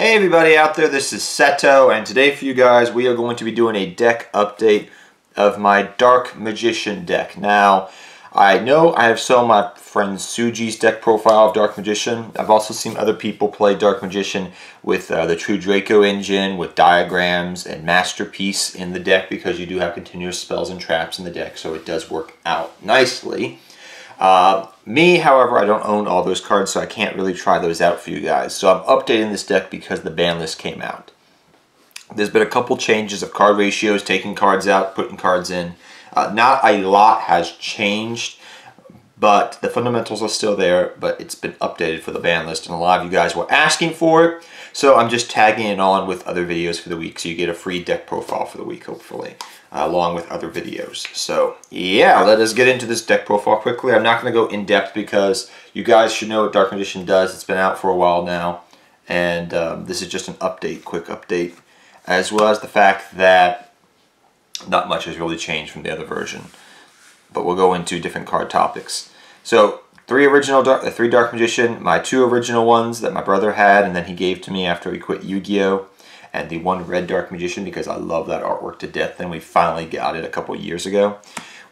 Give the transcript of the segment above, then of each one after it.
Hey everybody out there, this is Seto, and today for you guys we are going to be doing a deck update of my Dark Magician deck. Now, I know I have some of my friend Suji's deck profile of Dark Magician. I've also seen other people play Dark Magician with the True Draco engine, with diagrams and Masterpiece in the deck, because you do have continuous spells and traps in the deck, so it does work out nicely. Me, however, I don't own all those cards, so I can't really try those out for you guys. So I'm updating this deck because the ban list came out. There's been a couple changes of card ratios, taking cards out, putting cards in. Not a lot has changed, but the fundamentals are still there, but it's been updated for the ban list, and a lot of you guys were asking for it. So I'm just tagging it on with other videos for the week, so you get a free deck profile for the week, hopefully, along with other videos. So yeah, let us get into this deck profile quickly. I'm not going to go in depth because you guys should know what Dark Magician does. It's been out for a while now, and this is just an update, quick update, as well as the fact that not much has really changed from the other version. But we'll go into different card topics. So three Dark Magician, my two original ones that my brother had and then he gave to me after he quit Yu-Gi-Oh! And the one red Dark Magician because I love that artwork to death, and we finally got it a couple years ago.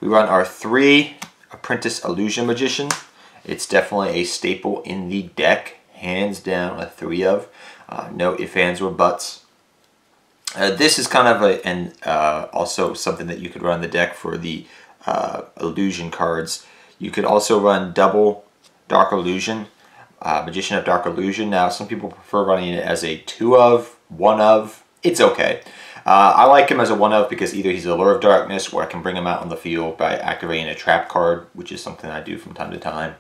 We run our three Apprentice Illusion Magician. It's definitely a staple in the deck, hands down, a 3 of. No ifs, ands, or buts. This is kind of also something that you could run in the deck for the illusion cards. You could also run double Dark Illusion, Magician of Dark Illusion. Now, some people prefer running it as a 2 of, 1 of. It's okay. I like him as a 1 of because either he's a Lure of Darkness, or I can bring him out on the field by activating a trap card, which is something I do from time to time.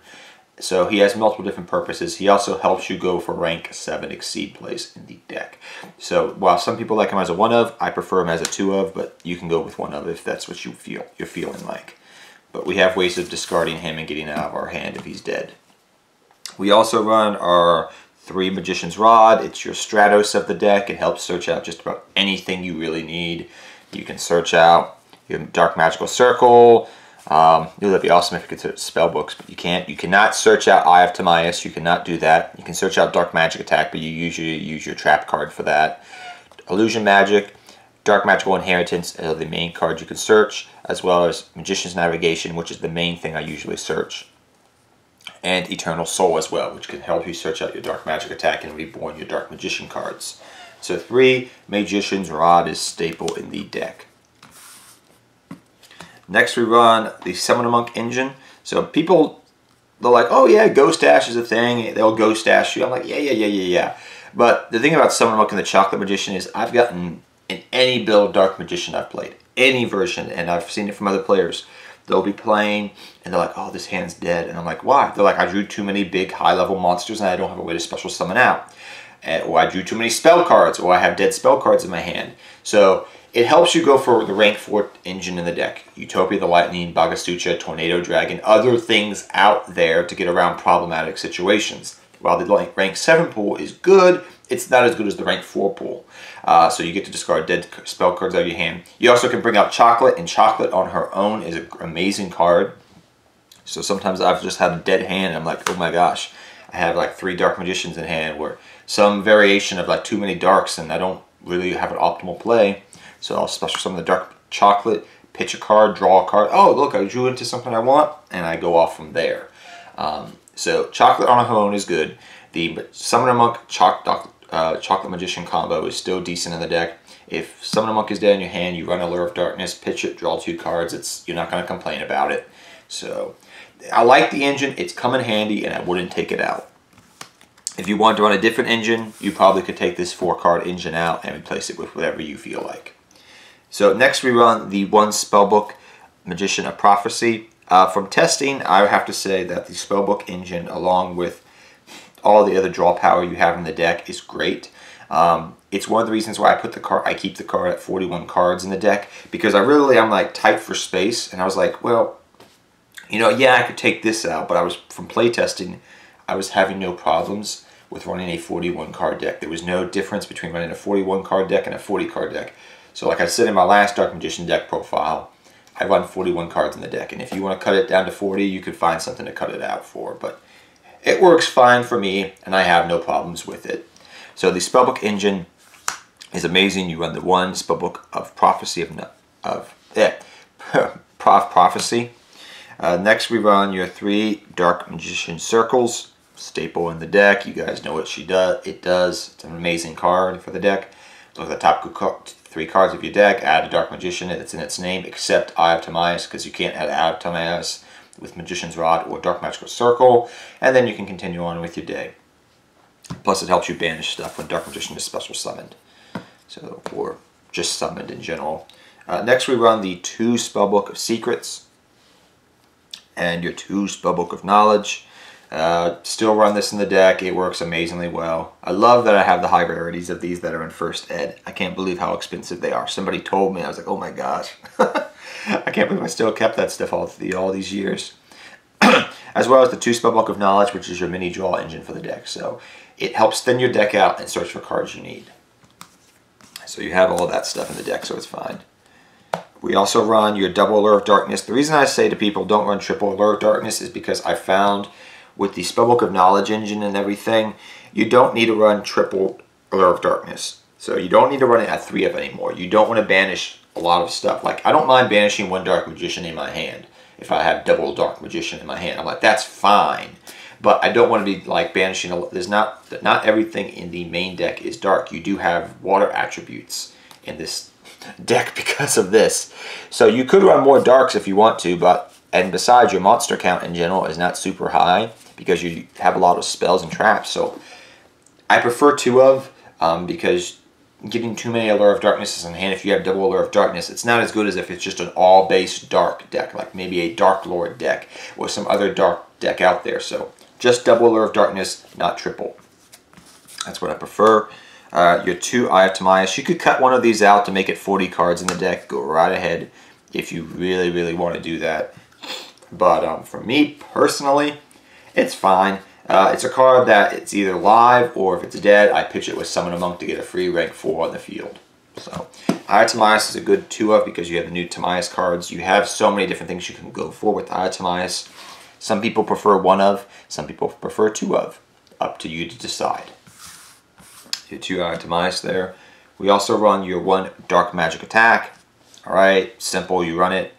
So he has multiple different purposes. He also helps you go for rank 7 exceed plays in the deck. So while some people like him as a 1 of, I prefer him as a 2 of, but you can go with 1 of if that's what you're feeling like. But we have ways of discarding him and getting out of our hand if he's dead. We also run our 3 Magician's Rod. It's your Stratos of the deck. It helps search out just about anything you really need. You can search out your Dark Magical Circle. That'd be awesome if you could search spell books, but you can't. You cannot search out Eye of Timaeus. You cannot do that. You can search out Dark Magic Attack, but you usually use your trap card for that. Illusion Magic, Dark Magical Inheritance are the main cards you can search, as well as Magician's Navigation, which is the main thing I usually search. And Eternal Soul as well, which can help you search out your Dark Magic Attack and reborn your Dark Magician cards. So 3 Magician's Rod is staple in the deck. Next we run the Summoner Monk engine. So people, they're like, oh yeah, Ghost Dash is a thing. They'll Ghost Dash you. I'm like, yeah. But the thing about Summoner Monk and the Chocolate Magician is I've gotten in any build Dark Magician I've played, any version, and I've seen it from other players. They'll be playing, and they're like, oh, this hand's dead. And I'm like, why? They're like, I drew too many big, high-level monsters, and I don't have a way to special summon out. Or I drew too many spell cards, or I have dead spell cards in my hand. So it helps you go for the rank 4 engine in the deck. Utopia the Lightning, Bagasucha, Tornado Dragon, other things out there to get around problematic situations. While the rank 7 pool is good, it's not as good as the rank 4 pool. So you get to discard dead spell cards out of your hand. You also can bring out Chocolate, and Chocolate on her own is an amazing card. So sometimes I've just had a dead hand, and I'm like, oh my gosh, I have like 3 Dark Magicians in hand, where some variation of like too many Darks, and I don't really have an optimal play. So I'll special summon the Dark Chocolate, pitch a card, draw a card. Oh, look, I drew into something I want, and I go off from there. So Chocolate on her own is good. The Summoner Monk Chocolate Magician combo is still decent in the deck. If Summoner Monk is dead in your hand, you run a Lure of Darkness, pitch it, draw 2 cards. You're not going to complain about it. So I like the engine. It's come in handy, and I wouldn't take it out. If you want to run a different engine, you probably could take this 4-card engine out and replace it with whatever you feel like. So next we run the 1 Spellbook Magician of Prophecy. From testing, I have to say that the Spellbook engine, along with all the other draw power you have in the deck, is great. It's one of the reasons why I keep the card at 41 cards in the deck, because I'm like tight for space, and I was like, well, you know, yeah, I could take this out, but from playtesting, I was having no problems with running a 41 card deck. There was no difference between running a 41 card deck and a 40 card deck. So like I said in my last Dark Magician deck profile, I run 41 cards in the deck, and if you want to cut it down to 40, you could find something to cut it out for, but it works fine for me, and I have no problems with it. So the spellbook engine is amazing. You run the 1 spellbook of prophecy prophecy. Next we run your 3 dark magician circles, staple in the deck. You guys know what it does. It's an amazing card for the deck. Look at the top 3 cards of your deck, add a dark magician that's in its name, except Eye of Timaeus, because you can't add Eye of Timaeus with Magician's Rod or Dark Magical Circle, and then you can continue on with your day. Plus it helps you banish stuff when Dark Magician is special summoned. So, or just summoned in general. Next we run the 2 Spellbook of Secrets and your 2 Spellbook of Knowledge. Still run this in the deck. It works amazingly well. I love that I have the high rarities of these that are in first ed. I can't believe how expensive they are. Somebody told me, I was like, oh my gosh. I can't believe I still kept that stuff all these years. As well as the 2 Spellbook of Knowledge, which is your mini draw engine for the deck. So it helps thin your deck out and search for cards you need. So you have all that stuff in the deck, so it's fine. We also run your double Allure of Darkness. The reason I say to people don't run triple Allure of Darkness is because I found with the Spellbook of Knowledge engine and everything, you don't need to run triple Allure of Darkness. So you don't need to run it at 3 of anymore. You don't want to banish a lot of stuff. Like, I don't mind banishing 1 Dark Magician in my hand if I have double Dark Magician in my hand. I'm like, that's fine. But I don't want to be like banishing. There's not everything in the main deck is dark. You do have water attributes in this deck because of this. So you could run more darks if you want to, and besides, your monster count in general is not super high because you have a lot of spells and traps. So I prefer 2 of because getting too many Allure of Darknesses in hand, if you have double Allure of Darkness, it's not as good as if it's just an all-base dark deck, like maybe a Dark Lord deck or some other dark deck out there. So just double Allure of Darkness, not triple. That's what I prefer. Your 2 Eye of Timaeus. You could cut one of these out to make it 40 cards in the deck. Go right ahead if you really, really want to do that. But for me, personally, it's fine. It's a card that it's either live or if it's dead, I pitch it with Summon a Monk to get a free rank 4 on the field. So Eye of Timaeus is a good 2 of because you have the new Timaeus cards. You have so many different things you can go for with Eye of Timaeus. Some people prefer 1 of, some people prefer 2 of. Up to you to decide. Your 2 Eye of Timaeus there. We also run your 1 Dark Magic Attack. Alright, simple, you run it.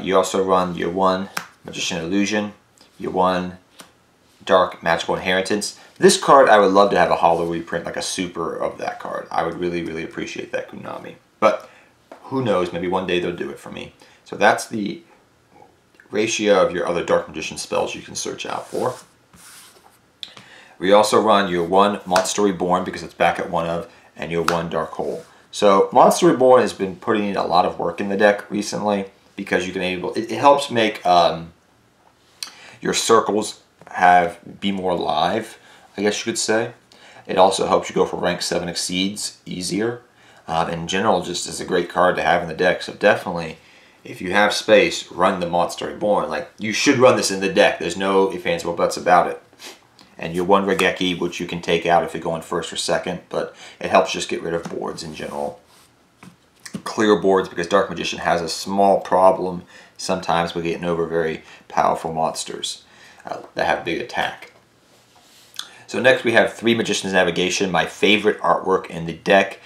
You also run your 1 Magician Illusion, your 1 Dark Magical Inheritance. This card, I would love to have a holo reprint, like a super of that card. I would really, really appreciate that, Konami. But who knows, maybe one day they'll do it for me. So that's the ratio of your other Dark Magician spells you can search out for. We also run your 1 Monster Reborn because it's back at 1 of, and your 1 Dark Hole. So Monster Reborn has been putting in a lot of work in the deck recently because you can it helps make your circles be more alive, I guess you could say. It also helps you go for rank 7 exceeds easier. In general, just is a great card to have in the deck. So definitely, if you have space, run the Monster Reborn. Like, you should run this in the deck. There's no ifs, ands, or buts about it. And your 1 Regeki, which you can take out if you're going first or second, but it helps just get rid of boards in general. Clear boards, because Dark Magician has a small problem sometimes with getting over very powerful monsters that have big attack. So next we have 3 Magician's Navigation, my favorite artwork in the deck.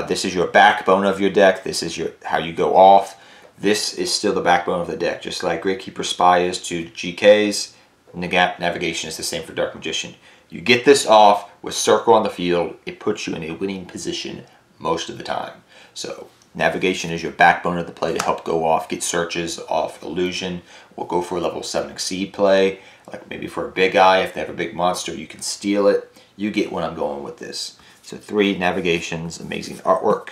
This is your backbone of your deck. This is how you go off. This is still the backbone of the deck, just like Great Keeper Spy is to GKs. Navigation is the same for Dark Magician. You get this off with Circle on the field, it puts you in a winning position most of the time. So Navigation is your backbone of the play to help go off, get searches off Illusion, or go for a level 7 exceed play, like maybe for a big eye, if they have a big monster, you can steal it. You get where I'm going with this. So 3 Navigations, amazing artwork.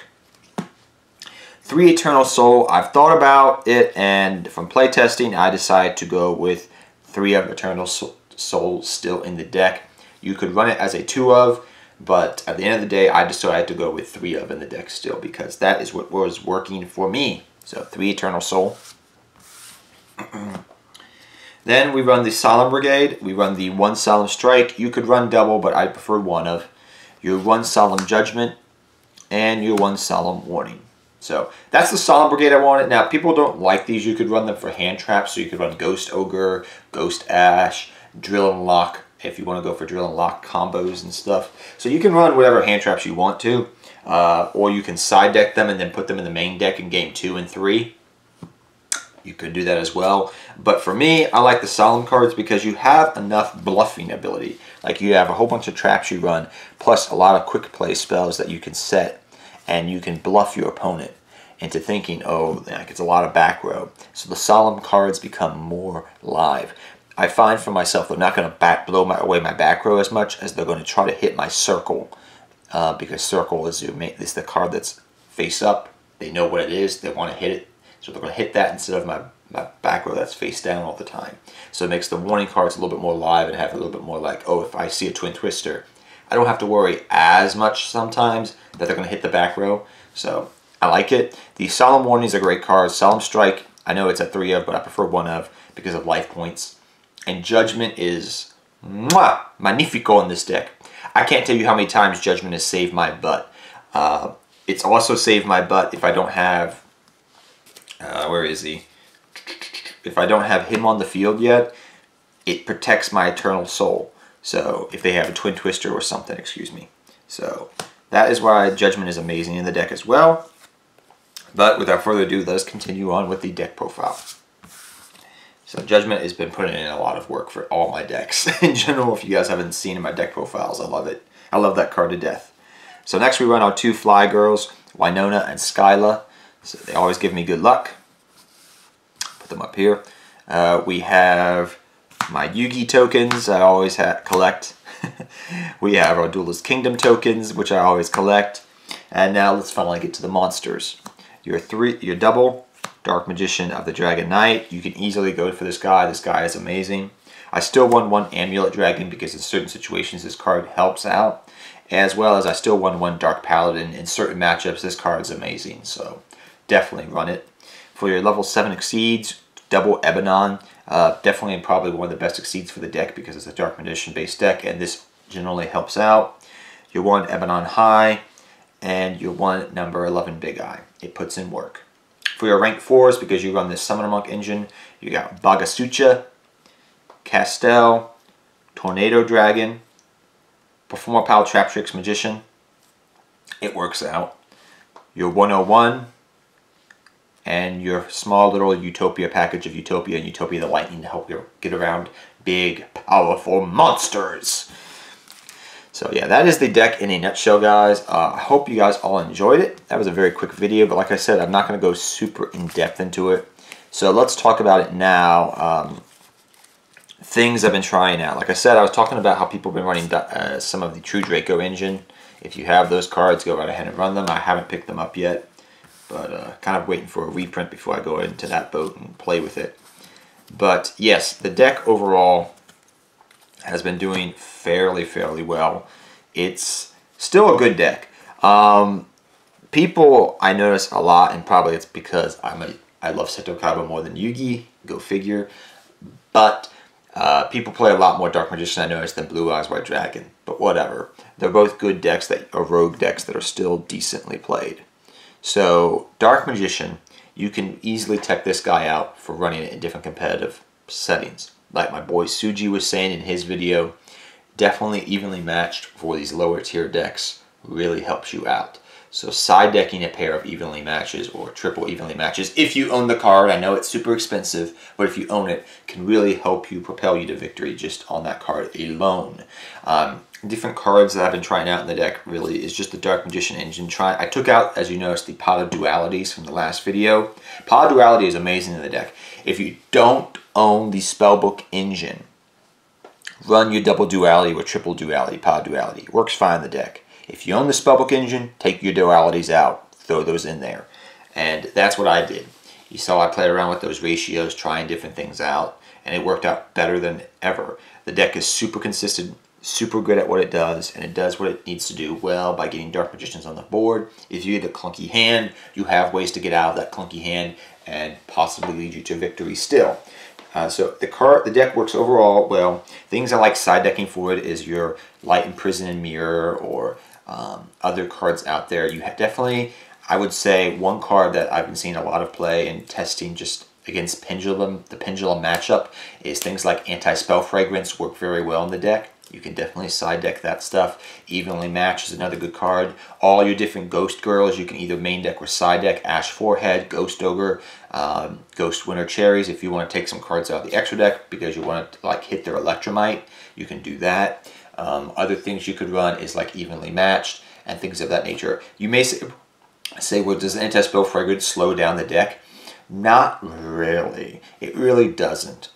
3 Eternal Soul, I've thought about it, and from playtesting, I decided to go with 3 of Eternal Soul still in the deck. You could run it as a 2 of, but at the end of the day, I decided to go with 3 of in the deck still because that is what was working for me. So 3 Eternal Soul. Then we run the Solemn Brigade. We run the 1 Solemn Strike. You could run double, but I prefer 1 of. Your 1 Solemn Judgment and your 1 Solemn Warning. So that's the Solemn Brigade I wanted. Now, people don't like these. You could run them for hand traps. So you could run Ghost Ogre, Ghost Ash, Drill and Lock, if you want to go for drill and lock combos and stuff. So you can run whatever hand traps you want to, or you can side deck them and then put them in the main deck in game 2 and 3. You could do that as well. But for me, I like the solemn cards because you have enough bluffing ability. Like you have a whole bunch of traps you run, plus a lot of quick play spells that you can set, and you can bluff your opponent into thinking, oh, like it's a lot of back row. So the solemn cards become more live. I find for myself they're not going to blow away my back row as much as they're going to try to hit my circle, because circle is the card that's face up. They know what it is. They want to hit it. So they're going to hit that instead of my back row that's face down all the time. So it makes the warning cards a little bit more live and have a little bit more like, oh, if I see a twin twister, I don't have to worry as much sometimes that they're going to hit the back row. So I like it. The Solemn Warnings are great cards. Solemn Strike, I know it's a 3 of, but I prefer 1 of because of life points. And Judgment is mwah, magnifico in this deck. I can't tell you how many times Judgment has saved my butt. It's also saved my butt if I don't have... where is he? If I don't have him on the field yet, it protects my Eternal Soul. So if they have a Twin Twister or something, excuse me. So that is why Judgment is amazing in the deck as well. But without further ado, let us continue on with the deck profile. So Judgment has been putting in a lot of work for all my decks. In general, if you guys haven't seen in my deck profiles, I love it. I love that card to death. So next we run our 2 Fly Girls, Winona and Skyla. So they always give me good luck. Put them up here. We have my Yugi tokens I always collect. We have our Duelist Kingdom tokens, which I always collect. And now let's finally get to the monsters. Your double Dark Magician of the Dragon Knight. You can easily go for this guy. This guy is amazing. I still won 1 Amulet Dragon because in certain situations this card helps out. As well as I still won 1 Dark Paladin. In certain matchups this card is amazing. So definitely run it. For your level 7 Exceeds, double Ebanon. Definitely and probably one of the best Exceeds for the deck because it's a Dark Magician based deck and this generally helps out. Your 1 Ebanon High and your 1 number 11 Big Eye. It puts in work. For your rank 4s, because you run this Summoner Monk engine, you got Bagasucha, Castel, Tornado Dragon, Performer Pal Trap Tricks Magician. It works out. Your 101 and your small little Utopia package of Utopia and Utopia the Lightning to help you get around big, powerful monsters. So yeah, that is the deck in a nutshell, guys. I hope you guys all enjoyed it. That was a very quick video, but like I said, I'm not going to go super in-depth into it. So let's talk about it now. Things I've been trying out. Like I said, I was talking about how people have been running some of the True Draco engine. If you have those cards, go right ahead and run them. I haven't picked them up yet, but kind of waiting for a reprint before I go into that boat and play with it. But yes, the deck overall has been doing fairly well. It's still a good deck. People I notice a lot, and probably it's because I love Seto Kaiba more than Yugi, go figure. But people play a lot more Dark Magician I notice than Blue Eyes White Dragon. But whatever. They're both good decks that are rogue decks that are still decently played. So Dark Magician, you can easily tech this guy out for running it in different competitive settings. Like my boy Suji was saying in his video, definitely evenly matched for these lower tier decks really helps you out. So side decking a pair of evenly matches or triple evenly matches, if you own the card, I know it's super expensive, but if you own it, can really help you propel you to victory just on that card alone. Different cards that I've been trying out in the deck really is just the Dark Magician engine. I took out, as you noticed, the Pot of Dualities from the last video. Pot of Duality is amazing in the deck. If you don't own the Spellbook engine, run your double duality or triple duality, Pot of Duality. It works fine in the deck. If you own the Spellbook engine, take your dualities out, throw those in there. And that's what I did. You saw I played around with those ratios, trying different things out, and it worked out better than ever. The deck is super consistent, super good at what it does, and it does what it needs to do well by getting Dark Magicians on the board. If you get a clunky hand, you have ways to get out of that clunky hand and possibly lead you to victory still. So the deck works overall well. Things I like side decking for it is your Light Imprison and Mirror or other cards out there. You have definitely, I would say, one card that I've been seeing a lot of play and testing just against Pendulum, the Pendulum matchup, is things like Anti-Spell Fragrance work very well in the deck. You can definitely side deck that stuff. Evenly Match is another good card. All your different Ghost Girls, you can either main deck or side deck. Ash Forehead, Ghost Ogre, Ghost Winter Cherries. If you want to take some cards out of the extra deck because you want to like hit their Electromite, you can do that. Other things you could run is like Evenly Matched and things of that nature. You may say, well, does Anti-Spell Fragrance slow down the deck? Not really. It really doesn't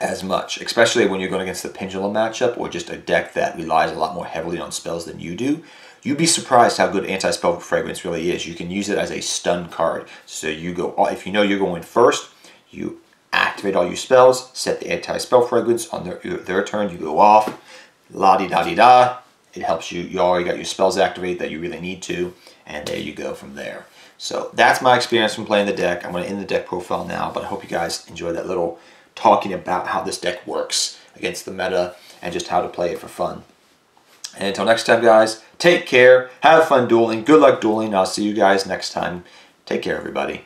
as much, especially when you're going against the Pendulum matchup or just a deck that relies a lot more heavily on spells than you do. You'd be surprised how good Anti-Spell Fragrance really is. You can use it as a stun card. So you go, if you know you're going first, you activate all your spells, set the Anti-Spell Fragrance on their turn, you go off, la-di-da-di-da. It helps you, you already got your spells activated that you really need to, and there you go from there. So that's my experience from playing the deck. I'm going to end the deck profile now, but I hope you guys enjoyed that little talking about how this deck works against the meta and just how to play it for fun. And until next time, guys, take care, have fun dueling, good luck dueling. I'll see you guys next time. Take care, everybody.